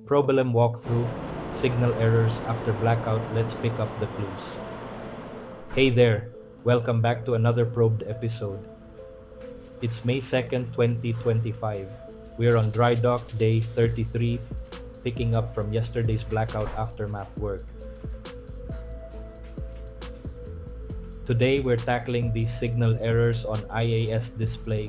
ProbeLem walkthrough, signal errors after blackout. Let's pick up the clues. Hey there, welcome back to another probed episode. It's May 2nd, 2025. We're on Drydock day 33, picking up from yesterday's blackout aftermath work. Today we're tackling these signal errors on IAS display.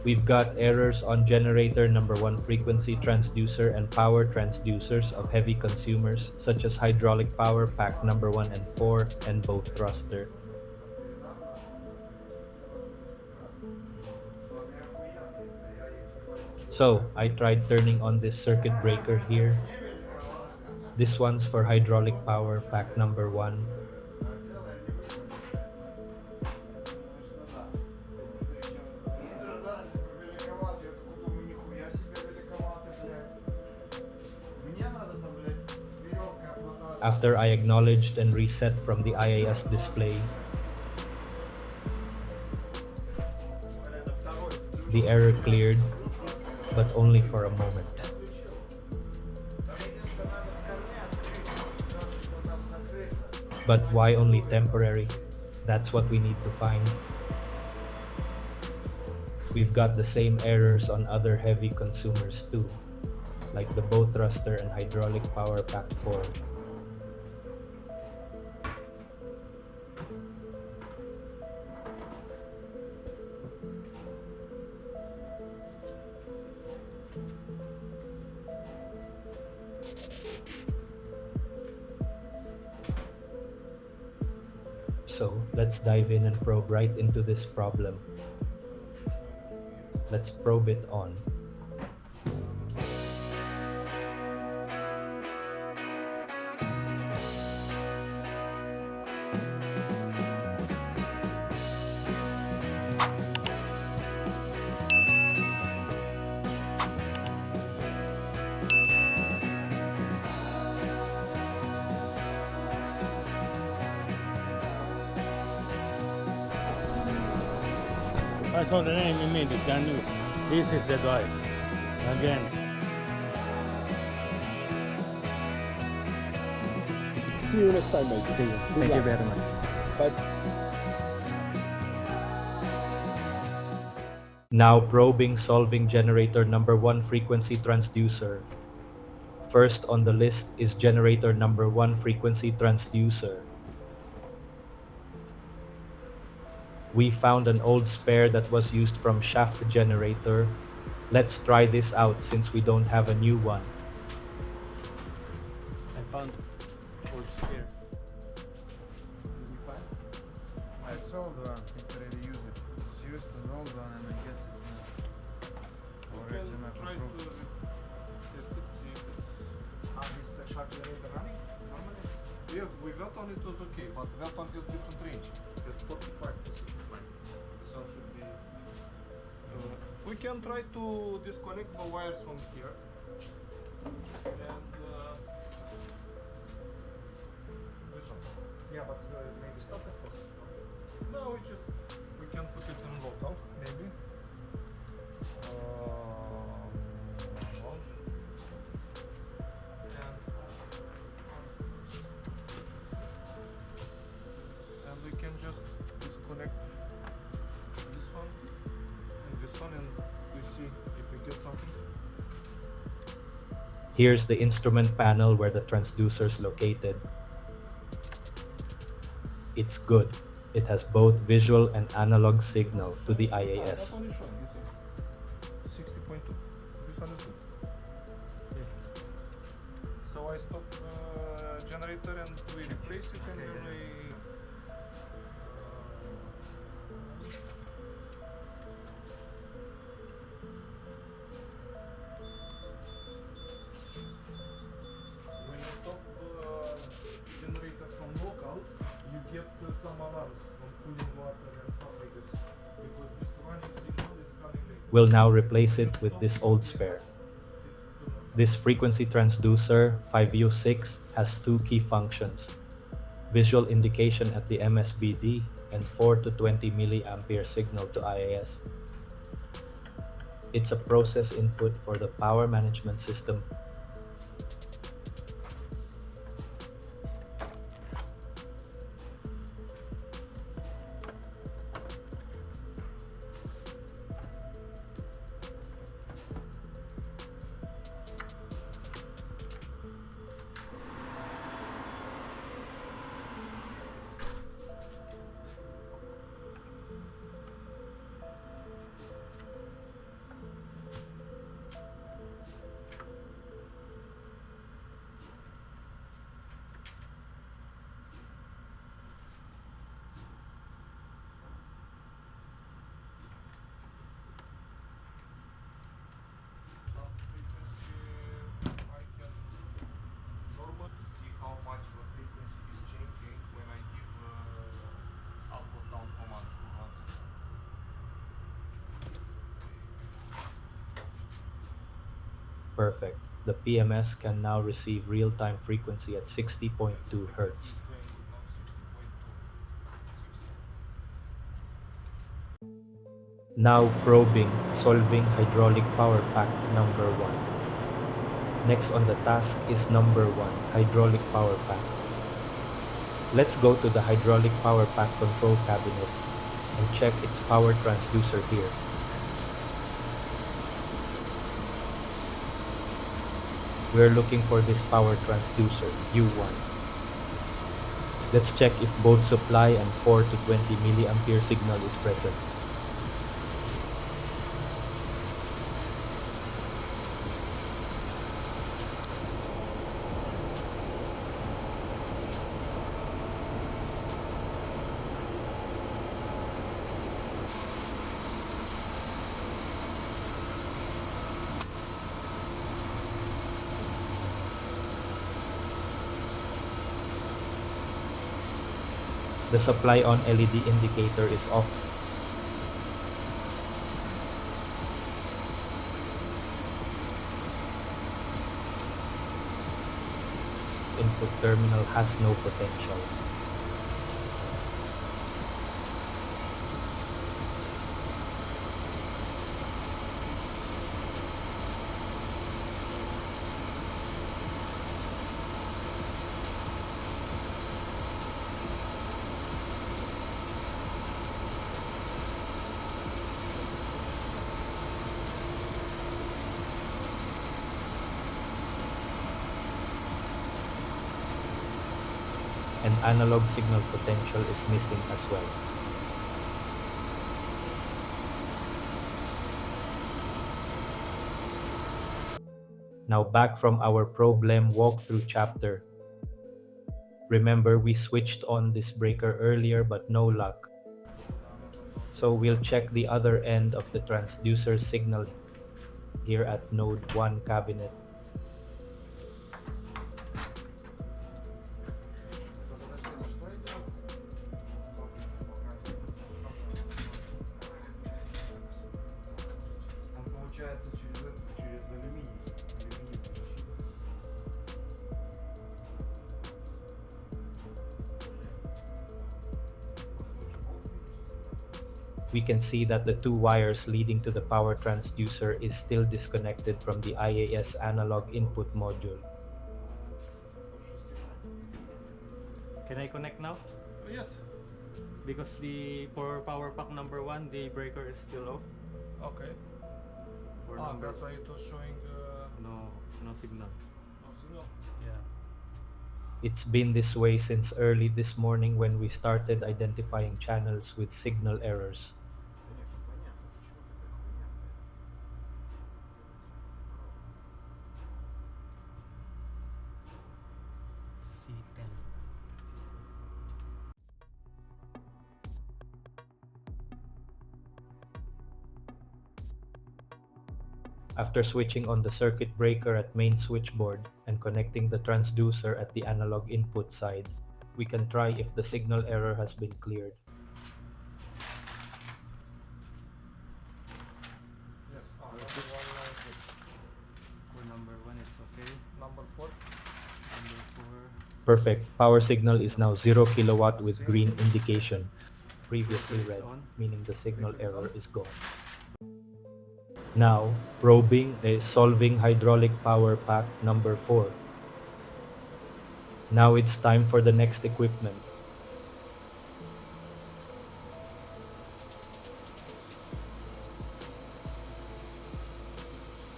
We've got errors on generator number 1 frequency transducer and power transducers of heavy consumers such as hydraulic power pack number 1 and 4 and both thruster. So I tried turning on this circuit breaker here. This one's for hydraulic power pack number 1. After I acknowledged and reset from the IAS display, the error cleared, but only for a moment. But why only temporary? That's what we need to find. We've got the same errors on other heavy consumers too, like the bow thruster and hydraulic power pack 4. So let's dive in and probe right into this problem. Let's probe it on. I saw the name immediately, I knew this is the guy. Again. See you next time, mate. See you. Good Thank you luck. very much. Bye. Now probing solving generator number 1 frequency transducer. First on the list is generator number 1 frequency transducer. We found an old spare that was used from shaft generator. Let's try this out since we don't have a new one. I found old spare. It's old one, it's already used. It's used an old one and I guess it's not original. Try to test it, see if it's... This shaft generator running normally? Yeah, we got on it was okay, but that one has different range. It has 45 to 65. This one should be... we can try to disconnect the wires from here. And... this one. Yeah, but maybe stop it first. No, we can put it in local, maybe. Manual. And we can just disconnect this one and this one, and we see if we get something. Here's the instrument panel where the transducer is located. It's good. It has both visual and analog signal to the That IAS. one is showing, you see. 60.2. This one is good. So I stop generator and we replace it, and then we when you stop generator from local, you get some alarms from cooling water and stuff like this, because this running signal is coming late. We'll now replace it with this old spare. This frequency transducer 5U6 has two key functions. visual indication at the MSBD, and 4 to 20 milliampere signal to IAS. It's a process input for the power management system. I can normal to see how much the frequency is changing when I give up or down command for 1 second. Perfect. The PMS can now receive real-time frequency at 60.2 Hz. Very good, now 60.2. Now probing, solving hydraulic power pack number 1. Next on the task is number 1, hydraulic power pack. Let's go to the hydraulic power pack control cabinet and check its power transducer here. We're looking for this power transducer, U1. Let's check if both supply and 4 to 20 milliampere signal is present. The supply on LED indicator is off. Input terminal has no potential. And analog signal potential is missing as well. Now back from our ProbeLem walkthrough chapter. Remember, we switched on this breaker earlier but no luck. So we'll check the other end of the transducer signal here at node 1 cabinet. Он получается через алюминий. We can see that the two wires leading to the power transducer is still disconnected from the IAS analog input module. Can I connect now? Yes. Because for power pack number 1, the breaker is still off. Okay. For Ah, number that's why it was showing no signal. no signal. Yeah. It's been this way since early this morning when we started identifying channels with signal errors. C10. After switching on the circuit breaker at main switchboard and connecting the transducer at the analog input side, we can try if the signal error has been cleared. Yes. Ah, number 1 For number 1 it's okay. number 4. Number 4. Perfect. Power signal is now 0 kilowatt with Same green thing. indication. Previously Breaker is red, on. meaning the signal Breaker is error on. is gone. Now, solving hydraulic power pack number 4. Now it's time for the next equipment.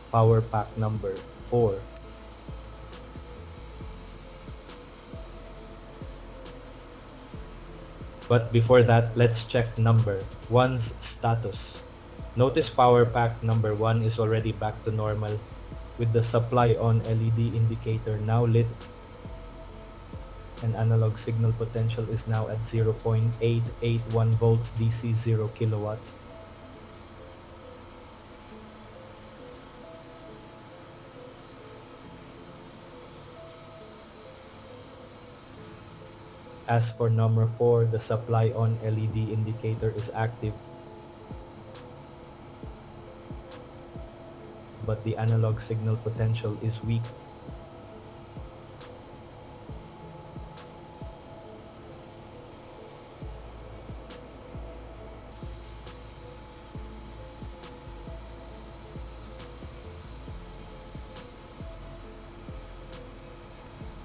Power pack number 4. But before that, let's check number 1's status. Notice power pack number 1 is already back to normal with the supply on LED indicator now lit and analog signal potential is now at 0.881 volts DC 0 kilowatts. As for number 4, the supply on LED indicator is active, but the analog signal potential is weak.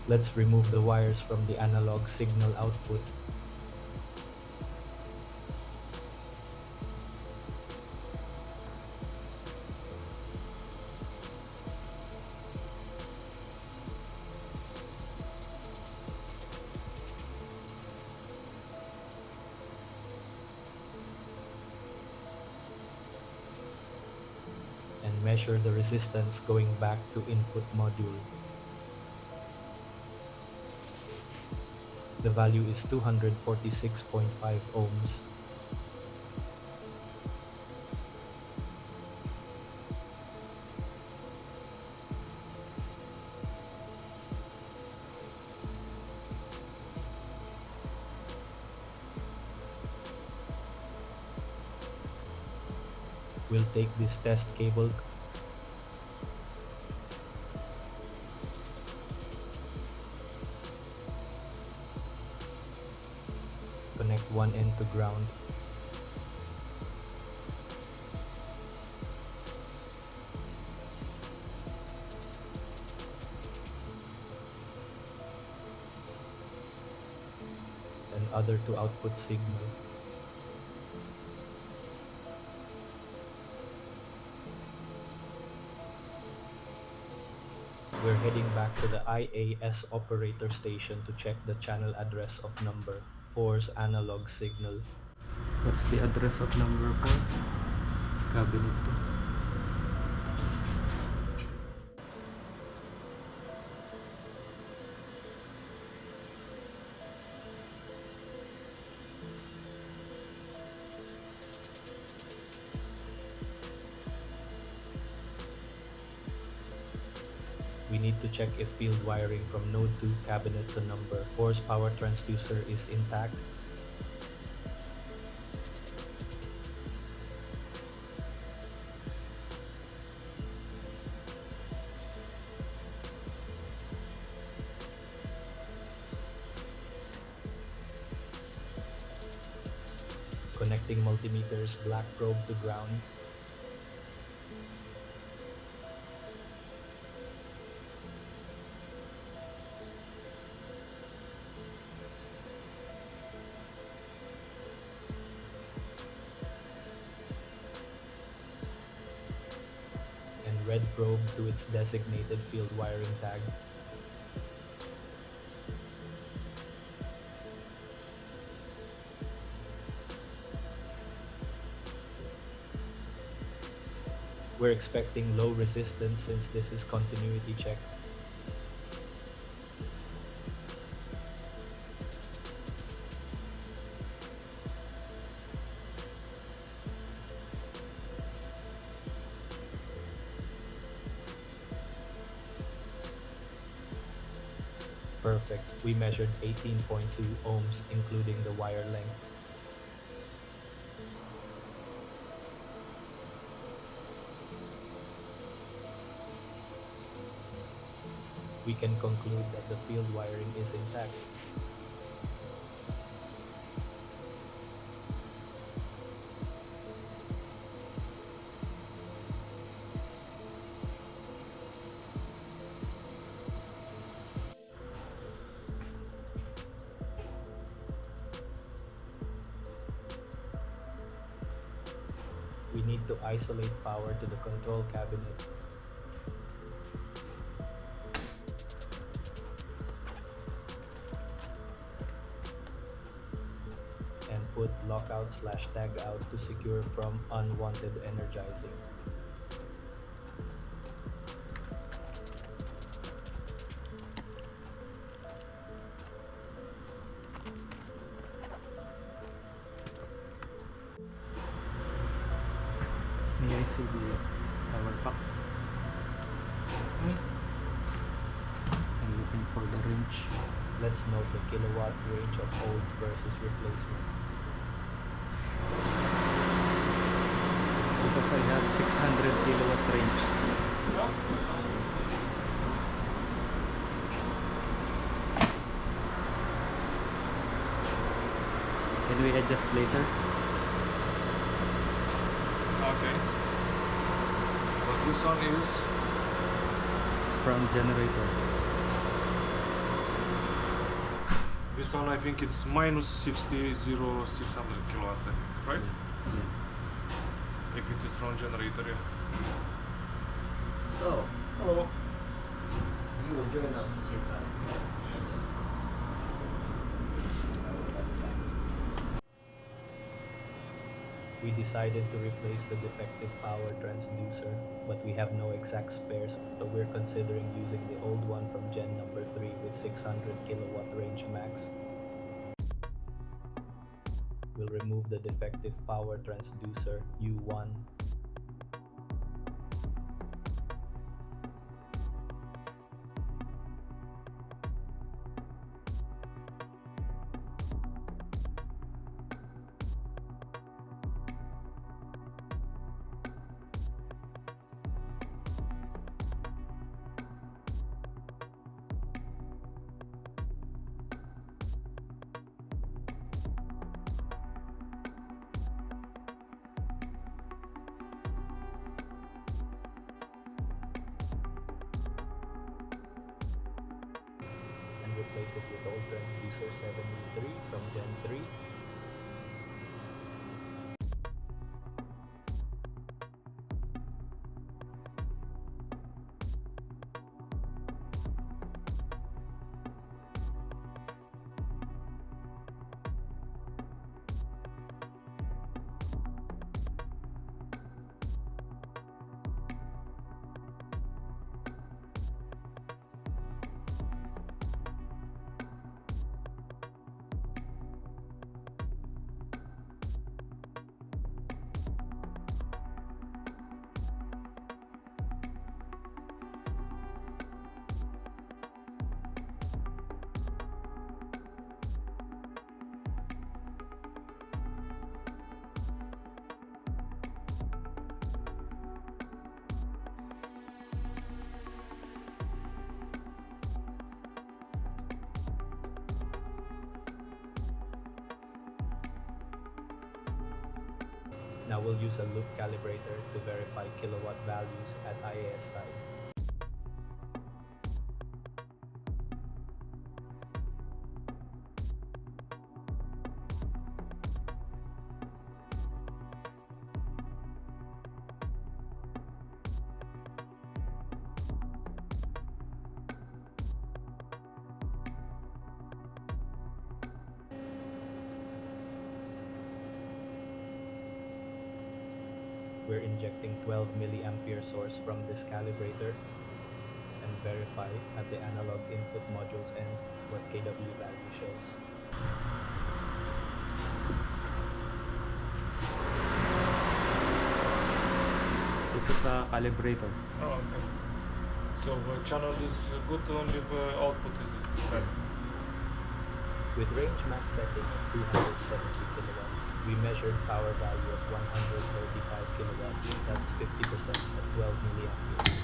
Let's remove the wires from the analog signal output. And measure the resistance going back to input module. The value is 246.5 ohms. We'll take this test cable, connect one end to ground, and other to output signal. We're heading back to the IAS operator station to check the channel address of number 4's analog signal. What's the address of number 4? Cabinet 2. We need to check if field wiring from node 2 cabinet to number 4's power transducer is intact. Connecting multimeter's black probe to ground. And red probe to its designated field wiring tag. We're expecting low resistance since this is continuity check. Perfect. We measured 18.2 ohms including the wire length. we can conclude that the field wiring is intact. We need to isolate power to the control cabinet. And put lockout/tagout to secure from unwanted energizing. May I see the power pack? I'm looking for the range. Let's note the kilowatt range of old versus replacement. Because I have 600 kilowatt range. Can we adjust later? Okay. But this one is It's from generator. this one. I think it's minus 600 kilowatts. I think, right? Yeah. If it is from generator, yeah. So, Hello. you will join us to sit down. We decided to replace the defective power transducer, but we have no exact spares, so we're considering using the old one from Gen number 3 with 600 kilowatt range max. We'll remove the defective power transducer U1. Replace it with old transducer 73 from Gen 3. Now we'll use a loop calibrator to verify kilowatt values at IAS side. We're injecting 12 milliampere source from this calibrator and verify at the analog input module's end what kW value shows. This is a calibrator. Oh, okay. So the channel is good, only the output is bad. With range max setting of 270 kilowatts, we measured power value of 135 kilowatts. That's 50% at 12 milliamperes.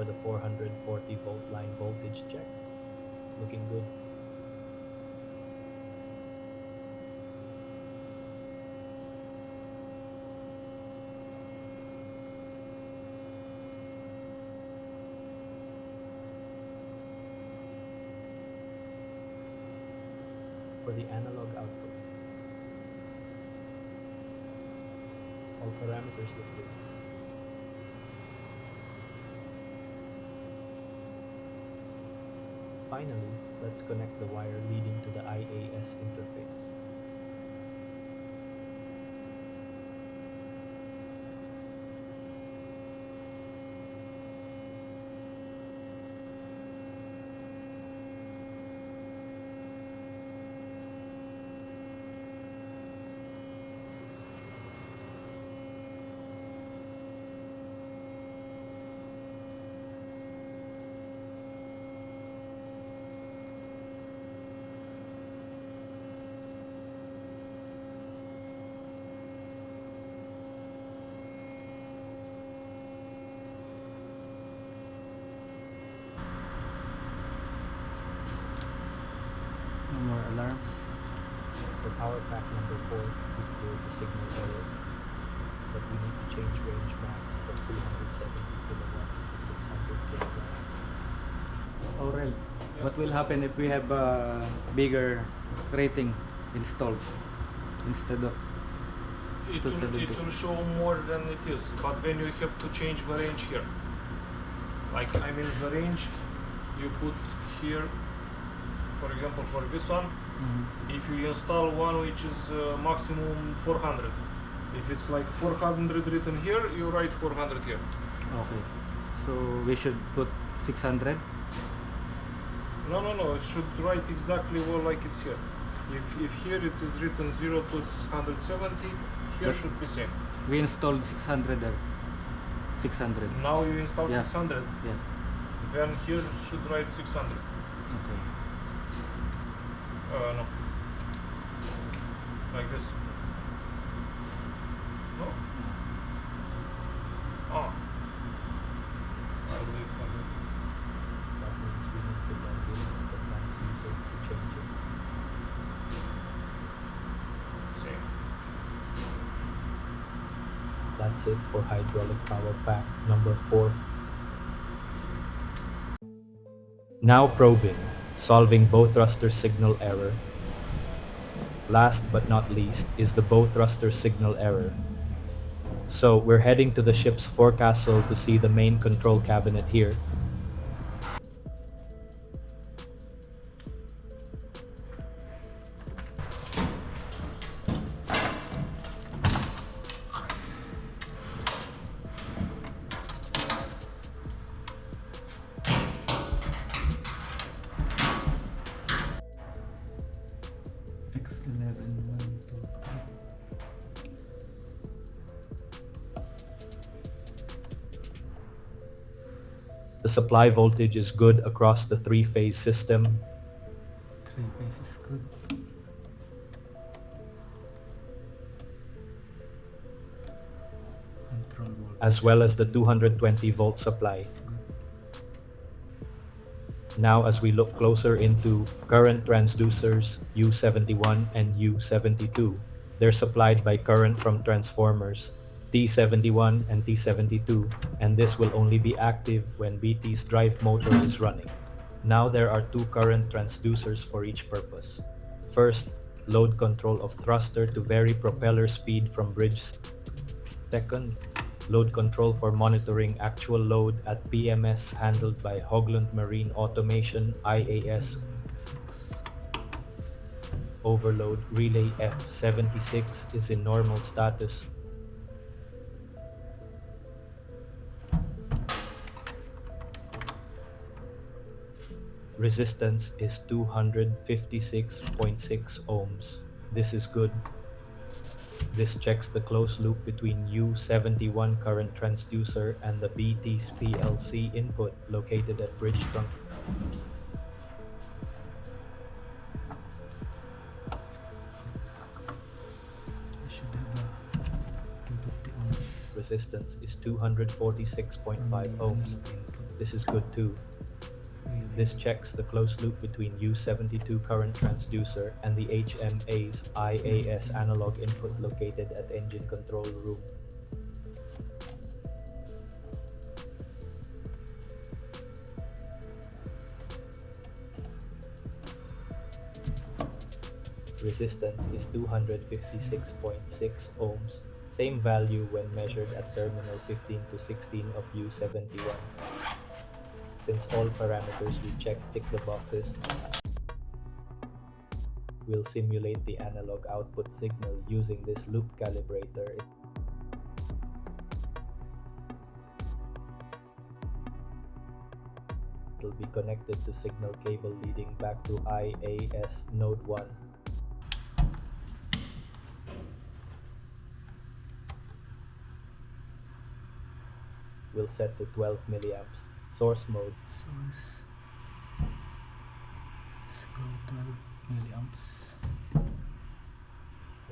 for the 440 volt line voltage check. Looking good. For the analog output, all parameters look good. Finally, let's connect the wire leading to the IAS interface. No more alarms. For power pack number 4, we cleared the signal error, but we need to change range max from 270 kilowatts to 600 kilowatts. Aurel, what will happen if we have a bigger rating installed instead of It will show more than it is, but when you have to change the range here, like I mean the range you put here, for example for this one, if you install one which is maximum 400, if it's like 400 written here, you write 400 here. Okay. So we should put 600. No, it should write exactly well like it's here. If here it is written 0 to 170, here But should be same. We installed 600 there. 600. Now you install Yeah. 600, Yeah. then here should write 600. Okay. No. Like this. No? Oh. I'll do it for you. That means we need to log in as a transducer to change it. Same. That's it for hydraulic power pack number 4. Now probing, solving bow thruster signal error. Last but not least is the bow thruster signal error. So we're heading to the ship's forecastle to see the main control cabinet here. X11 1 2 The supply voltage is good across the 3-phase system, 3 phase is good. Control voltage. as well as the 220 volt supply. Now as we look closer into current transducers U71 and U72, they're supplied by current from transformers T71 and T72, and this will only be active when BT's drive motor is running. Now there are 2 current transducers for each purpose. First, load control of thruster to vary propeller speed from bridge. Second, load control for monitoring actual load at PMS handled by Hoglund Marine Automation IAS. Overload relay F76 is in normal status. Resistance is 256.6 ohms. This is good. This checks the closed loop between U71 current transducer and the BT's PLC input located at bridge trunk. I should have 250 ohms. Resistance is 246.5 ohms. This is good too. This checks the closed loop between U72 current transducer and the HMA's IAS analog input located at engine control room. Resistance is 256.6 ohms, same value when measured at terminal 15 to 16 of U71. Since all parameters we checked tick the boxes, we'll simulate the analog output signal using this loop calibrator. It'll be connected to signal cable leading back to IAS node 1. We'll set to 12 milliamps. Source mode. Let's go 12 milliamps.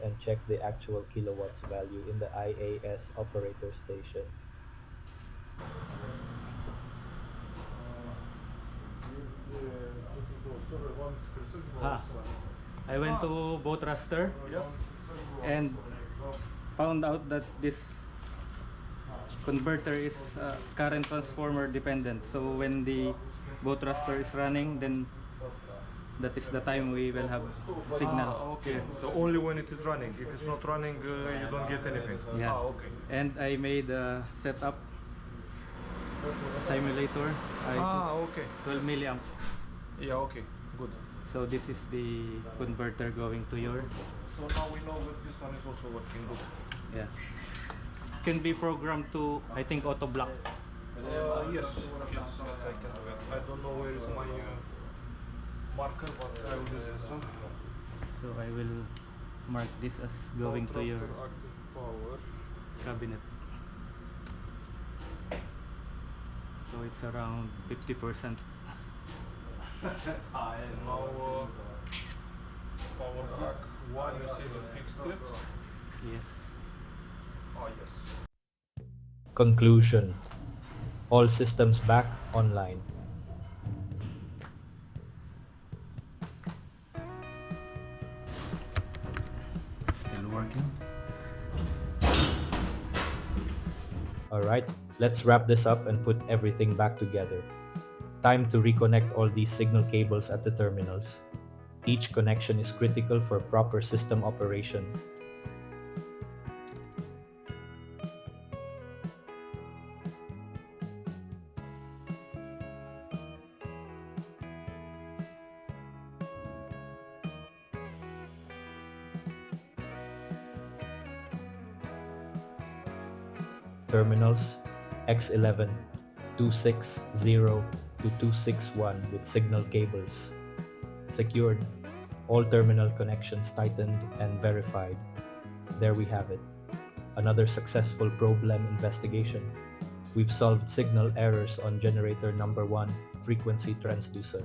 And check the actual kilowatts value in the IAS operator station. I went to boat raster and found out that this converter is current transformer dependent. So when the boat raster is running, then that is the time we will have signal. Okay. So only when it is running. If it's not running, you don't get anything. Yeah. Okay. And I made a setup simulator. I put Okay. 12 milliamps. Yeah, okay. Good. So this is the converter going to your, So now we know that this one is also working good. yeah. Can be programmed to, I think, auto block. Yes, I can do it. I don't know where is my marker, but I will use this one. So I will mark this as going to your Active power. cabinet. So it's around 50%. Now power back one, you see the fixed it. Yes. Yes. Conclusion. All systems back online. Still working. Alright, let's wrap this up and put everything back together. Time to reconnect all these signal cables at the terminals. Each connection is critical for proper system operation. Terminals X11 260 to 261 with signal cables. Secured. All terminal connections tightened and verified. There we have it. Another successful ProbeLem investigation. We've solved signal errors on generator number 1, frequency transducer.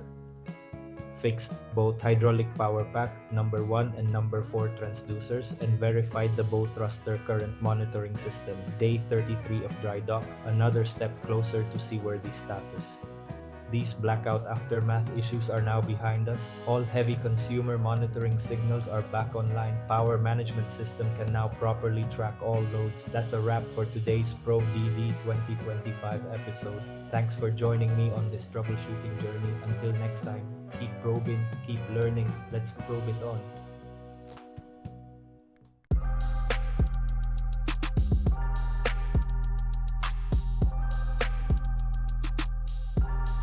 Fixed both hydraulic power pack number 1 and number 4 transducers and verified the boat thruster current monitoring system. Day 33 of dry dock, another step closer to seaworthy status. These blackout aftermath issues are now behind us. All heavy consumer monitoring signals are back online. Power management system can now properly track all loads. That's a wrap for today's ProbeDV 2025 episode. Thanks for joining me on this troubleshooting journey. Until next time, keep probing, keep learning. Let's probe it on.